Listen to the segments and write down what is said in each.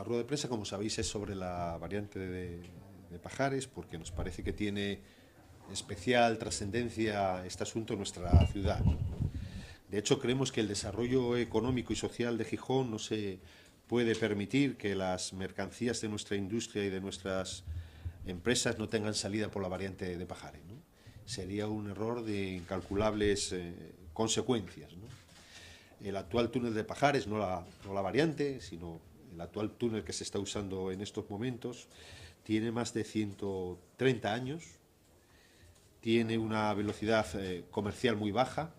La rueda de prensa, como sabéis, es sobre la variante de Pajares, porque nos parece que tiene especial trascendencia este asunto en nuestra ciudad, ¿no? De hecho, creemos que el desarrollo económico y social de Gijón no se puede permitir que las mercancías de nuestra industria y de nuestras empresas no tengan salida por la variante de Pajares, ¿no? Sería un error de incalculables consecuencias, ¿no? El actual túnel de Pajares, no la variante, sino el actual túnel que se está usando en estos momentos, tiene más de 130 años, tiene una velocidad comercial muy baja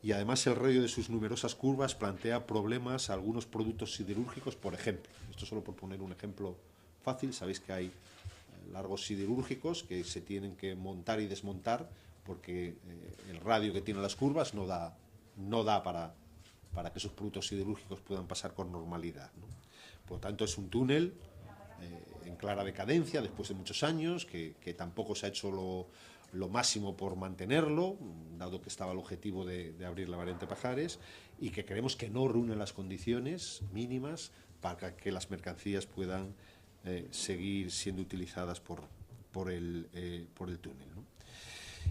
y además el radio de sus numerosas curvas plantea problemas a algunos productos siderúrgicos, por ejemplo. Esto solo por poner un ejemplo fácil, sabéis que hay largos siderúrgicos que se tienen que montar y desmontar porque el radio que tienen las curvas no da para que esos productos siderúrgicos puedan pasar con normalidad, ¿no? Por lo tanto, es un túnel en clara decadencia después de muchos años, que tampoco se ha hecho lo máximo por mantenerlo, dado que estaba el objetivo de abrir la variante Pajares, y que creemos que no reúne las condiciones mínimas para que las mercancías puedan seguir siendo utilizadas por el túnel, ¿no?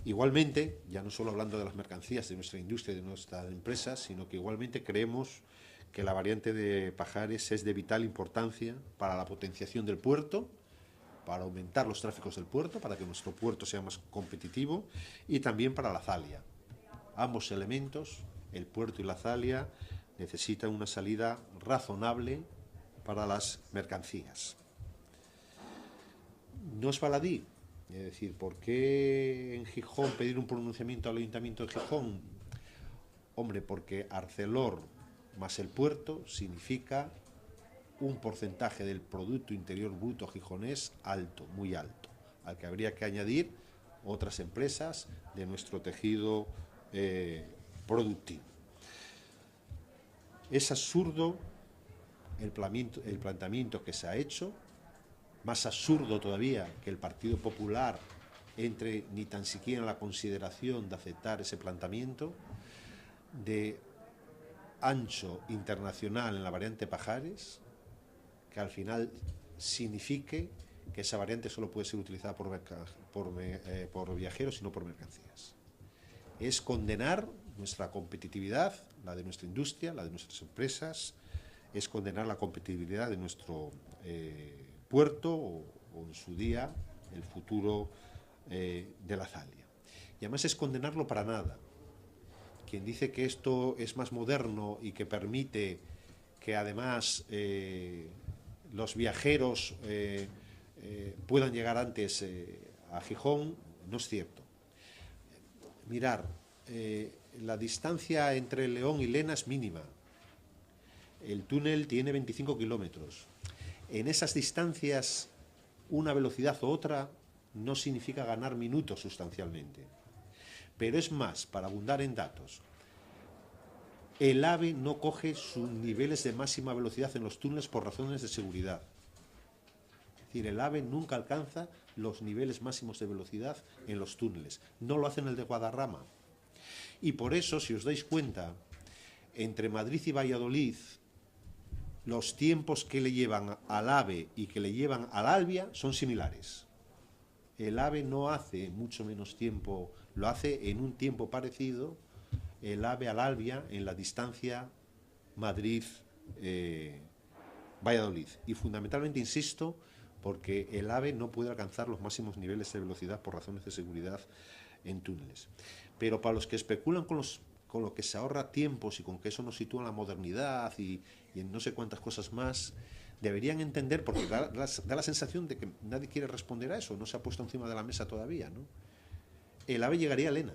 Igualmente, ya no solo hablando de las mercancías de nuestra industria y de nuestras empresas, sino que igualmente creemos que la variante de Pajares es de vital importancia para la potenciación del puerto, para aumentar los tráficos del puerto, para que nuestro puerto sea más competitivo, y también para la Zalia. Ambos elementos, el puerto y la Zalia, necesitan una salida razonable para las mercancías. No es baladí, es decir, ¿por qué en Gijón pedir un pronunciamiento al Ayuntamiento de Gijón? Hombre, porque Arcelor más el puerto significa un porcentaje del Producto Interior Bruto gijonés alto, muy alto, al que habría que añadir otras empresas de nuestro tejido productivo. Es absurdo el planteamiento que se ha hecho, más absurdo todavía que el Partido Popular entre ni tan siquiera en la consideración de aceptar ese planteamiento de ancho internacional en la variante Pajares, que al final signifique que esa variante solo puede ser utilizada por viajeros y no por mercancías. Es condenar nuestra competitividad, la de nuestra industria, la de nuestras empresas, es condenar la competitividad de nuestro puerto o en su día el futuro de la Zalia. Y además es condenarlo para nada. Quien dice que esto es más moderno y que permite que además los viajeros puedan llegar antes a Gijón, no es cierto. Mirar, la distancia entre León y Lena es mínima. El túnel tiene 25 kilómetros. En esas distancias, una velocidad u otra no significa ganar minutos sustancialmente. Pero es más, para abundar en datos, el AVE no coge sus niveles de máxima velocidad en los túneles por razones de seguridad. Es decir, el AVE nunca alcanza los niveles máximos de velocidad en los túneles. No lo hace en el de Guadarrama. Y por eso, si os dais cuenta, entre Madrid y Valladolid, los tiempos que le llevan al AVE y que le llevan al Albia son similares. El AVE no hace mucho menos tiempo, lo hace en un tiempo parecido el AVE al Albia en la distancia Madrid-Valladolid. Y fundamentalmente, insisto, porque el AVE no puede alcanzar los máximos niveles de velocidad por razones de seguridad en túneles. Pero para los que especulan con lo que se ahorra tiempos y con que eso nos sitúa en la modernidad y en no sé cuántas cosas más, deberían entender, porque da la sensación de que nadie quiere responder a eso, no se ha puesto encima de la mesa todavía, ¿no? El AVE llegaría a Lena.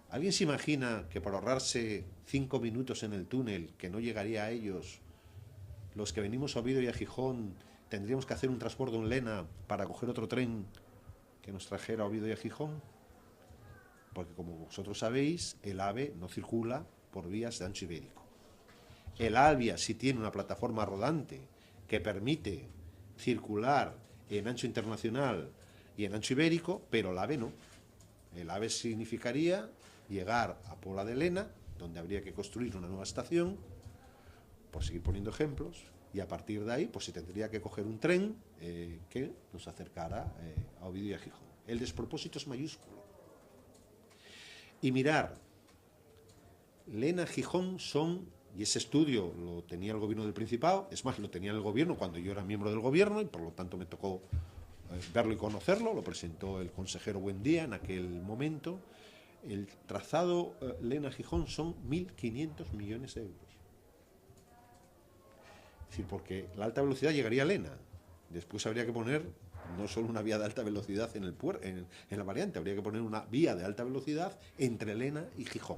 ¿Alguien se imagina que para ahorrarse 5 minutos en el túnel, que no llegaría a ellos, los que venimos a Oviedo y a Gijón tendríamos que hacer un transbordo en Lena para coger otro tren que nos trajera a Oviedo y a Gijón? Porque, como vosotros sabéis, el AVE no circula por vías de ancho ibérico. El Albia sí tiene una plataforma rodante que permite circular en ancho internacional y en ancho ibérico, pero el AVE no. El AVE significaría llegar a Pola de Lena, donde habría que construir una nueva estación, por seguir poniendo ejemplos, y a partir de ahí pues se tendría que coger un tren que nos acercara a Oviedo y a Gijón. El despropósito es mayúsculo. Y mirar, Lena-Gijón son, y ese estudio lo tenía el gobierno del Principado, es más, lo tenía el gobierno cuando yo era miembro del gobierno y por lo tanto me tocó verlo y conocerlo, lo presentó el consejero Buendía en aquel momento. El trazado Lena-Gijón son 1.500 millones de euros. Es decir, porque la alta velocidad llegaría a Lena. Después habría que poner no solo una vía de alta velocidad en la variante, habría que poner una vía de alta velocidad entre Lena y Gijón.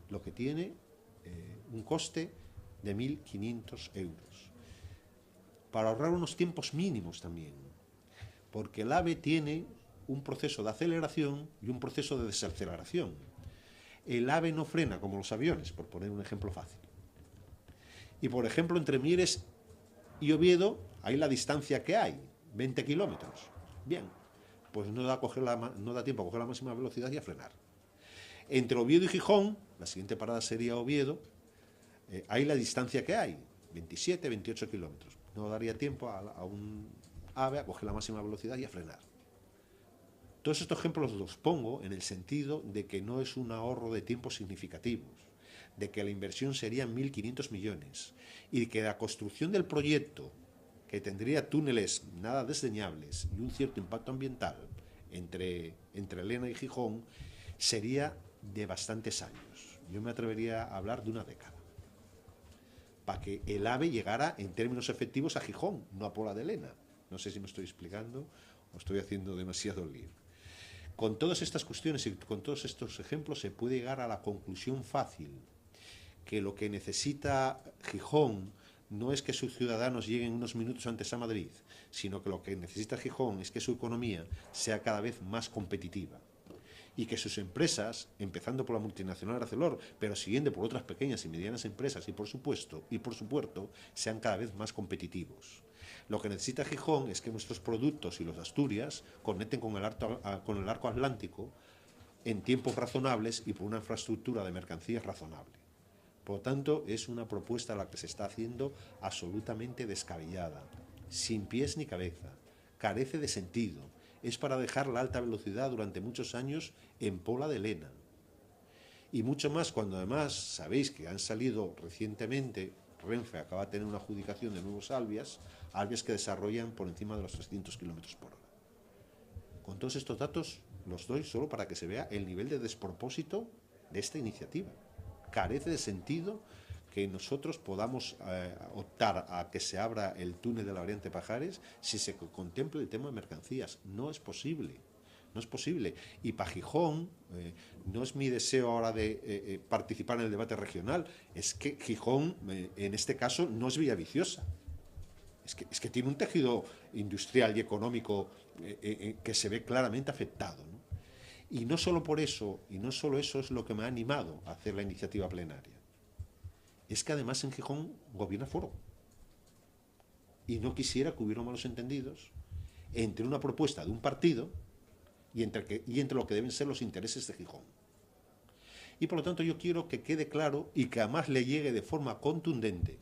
Lo que tiene un coste de 1.500 euros. Para ahorrar unos tiempos mínimos también. Porque el AVE tiene un proceso de aceleración y un proceso de desaceleración. El AVE no frena como los aviones, por poner un ejemplo fácil. Y por ejemplo, entre Mieres y Oviedo hay la distancia que hay, 20 kilómetros. Bien, pues no da tiempo a coger la máxima velocidad y a frenar. Entre Oviedo y Gijón, la siguiente parada sería Oviedo, hay la distancia que hay, 27, 28 kilómetros. No daría tiempo a un AVE a coger la máxima velocidad y a frenar. Todos estos ejemplos los pongo en el sentido de que no es un ahorro de tiempo significativos, de que la inversión serían 1.500 millones y de que la construcción del proyecto, que tendría túneles nada desdeñables y un cierto impacto ambiental entre Lena y Gijón, sería de bastantes años. Yo me atrevería a hablar de una década, para que el AVE llegara en términos efectivos a Gijón, no a Pola de Lena. No sé si me estoy explicando o estoy haciendo demasiado lío. Con todas estas cuestiones y con todos estos ejemplos se puede llegar a la conclusión fácil que lo que necesita Gijón no es que sus ciudadanos lleguen unos minutos antes a Madrid, sino que lo que necesita Gijón es que su economía sea cada vez más competitiva y que sus empresas, empezando por la multinacional Arcelor, pero siguiendo por otras pequeñas y medianas empresas y por su puerto, sean cada vez más competitivos. Lo que necesita Gijón es que nuestros productos y los de Asturias conecten con el arco atlántico en tiempos razonables y por una infraestructura de mercancías razonable. Por lo tanto, es una propuesta a la que se está haciendo absolutamente descabellada, sin pies ni cabeza, carece de sentido. Es para dejar la alta velocidad durante muchos años en Pola de Lena. Y mucho más cuando además sabéis que han salido recientemente, Renfe acaba de tener una adjudicación de nuevos Alvias que desarrollan por encima de los 300 km por hora. Con todos estos datos los doy solo para que se vea el nivel de despropósito de esta iniciativa. Carece de sentido que nosotros podamos optar a que se abra el túnel de la variante Pajares si se contemple el tema de mercancías. No es posible. No es posible. Y para Gijón, no es mi deseo ahora de participar en el debate regional, es que Gijón, en este caso, no es Villaviciosa. Es que tiene un tejido industrial y económico que se ve claramente afectado, ¿no? Y no solo por eso, y no solo eso es lo que me ha animado a hacer la iniciativa plenaria. Es que además en Gijón gobierna Foro. Y no quisiera que hubiera malos entendidos entre una propuesta de un partido y entre lo que deben ser los intereses de Gijón. Y por lo tanto yo quiero que quede claro y que además le llegue de forma contundente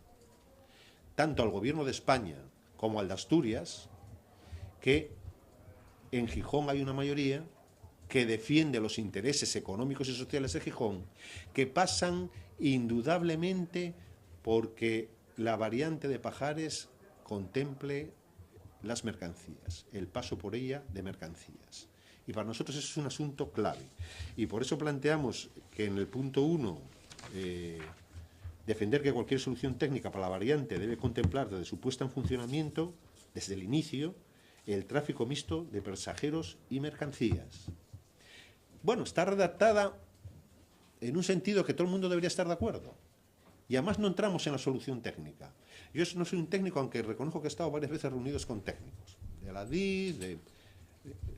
tanto al gobierno de España como al de Asturias que en Gijón hay una mayoría que defiende los intereses económicos y sociales de Gijón, que pasan indudablemente porque la variante de Pajares contemple las mercancías, el paso por ella de mercancías. Y para nosotros eso es un asunto clave. Y por eso planteamos que en el punto 1, defender que cualquier solución técnica para la variante debe contemplar desde su puesta en funcionamiento, desde el inicio, el tráfico mixto de pasajeros y mercancías. Bueno, está redactada en un sentido que todo el mundo debería estar de acuerdo. Y además no entramos en la solución técnica. Yo no soy un técnico, aunque reconozco que he estado varias veces reunidos con técnicos, de la DIS, de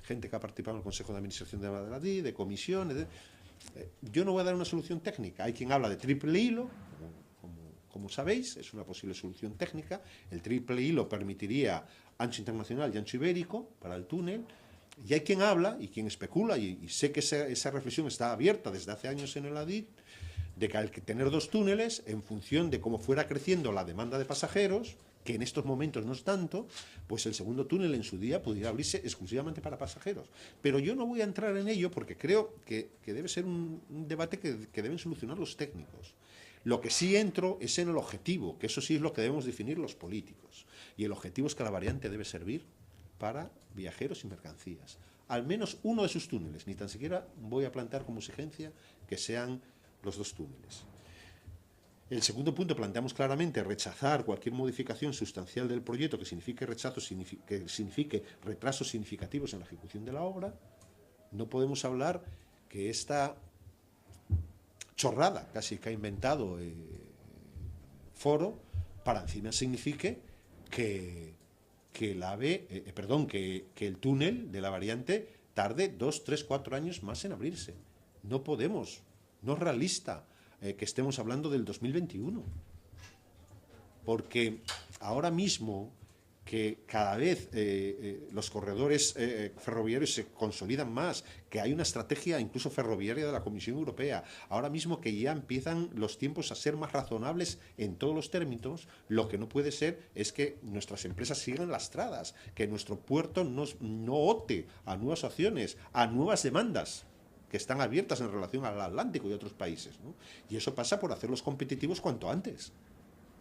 gente que ha participado en el Consejo de Administración de la DIS, de comisiones. Yo no voy a dar una solución técnica. Hay quien habla de triple hilo, como sabéis, es una posible solución técnica. El triple hilo permitiría ancho internacional y ancho ibérico para el túnel. Y hay quien habla y quien especula, y sé que esa reflexión está abierta desde hace años en el ADID, de que al tener dos túneles, en función de cómo fuera creciendo la demanda de pasajeros, que en estos momentos no es tanto, pues el segundo túnel en su día pudiera abrirse exclusivamente para pasajeros. Pero yo no voy a entrar en ello porque creo que debe ser un debate que deben solucionar los técnicos. Lo que sí entro es en el objetivo, que eso sí es lo que debemos definir los políticos. Y el objetivo es que la variante debe servir para viajeros y mercancías. Al menos uno de sus túneles, ni tan siquiera voy a plantear como exigencia que sean los dos túneles. El segundo punto, planteamos claramente rechazar cualquier modificación sustancial del proyecto que signifique retrasos significativos en la ejecución de la obra. No podemos hablar que esta chorrada casi que ha inventado Foro para encima signifique que el túnel de la variante tarde 2, 3, 4 años más en abrirse. No podemos, no es realista que estemos hablando del 2021. Porque ahora mismo que cada vez los corredores ferroviarios se consolidan más, que hay una estrategia incluso ferroviaria de la Comisión Europea, ahora mismo que ya empiezan los tiempos a ser más razonables en todos los términos, lo que no puede ser es que nuestras empresas sigan lastradas, que nuestro puerto no opte a nuevas opciones, a nuevas demandas que están abiertas en relación al Atlántico y a otros países, ¿no? Y eso pasa por hacerlos competitivos cuanto antes.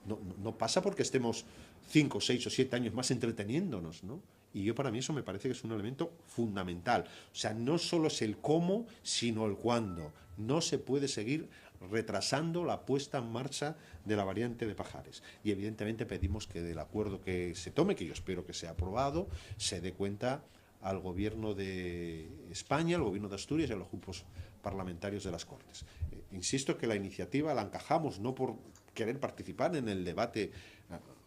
No pasa porque estemos 5, 6 o 7 años más entreteniéndonos, ¿no? Y para mí eso me parece que es un elemento fundamental. O sea, no solo es el cómo, sino el cuándo. No se puede seguir retrasando la puesta en marcha de la variante de Pajares. Y evidentemente pedimos que del acuerdo que se tome, que yo espero que sea aprobado, se dé cuenta al Gobierno de España, al Gobierno de Asturias y a los grupos parlamentarios de las Cortes. Insisto que la iniciativa la encajamos no por querer participar en el debate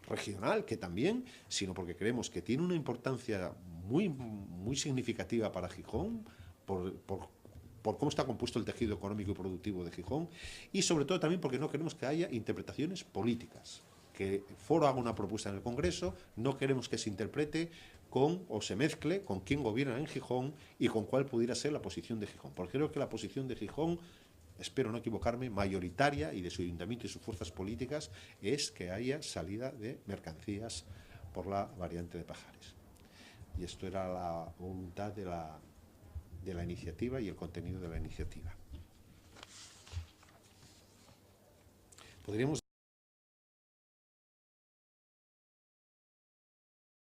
regional, que también, sino porque creemos que tiene una importancia muy significativa para Gijón, por cómo está compuesto el tejido económico y productivo de Gijón, y sobre todo también porque no queremos que haya interpretaciones políticas. Que Foro haga una propuesta en el Congreso, no queremos que se interprete o se mezcle con quién gobierna en Gijón y con cuál pudiera ser la posición de Gijón. Porque creo que la posición de Gijón, espero no equivocarme, mayoritaria, y de su ayuntamiento y sus fuerzas políticas, es que haya salida de mercancías por la variante de Pajares. Y esto era la voluntad de la iniciativa y el contenido de la iniciativa. Podríamos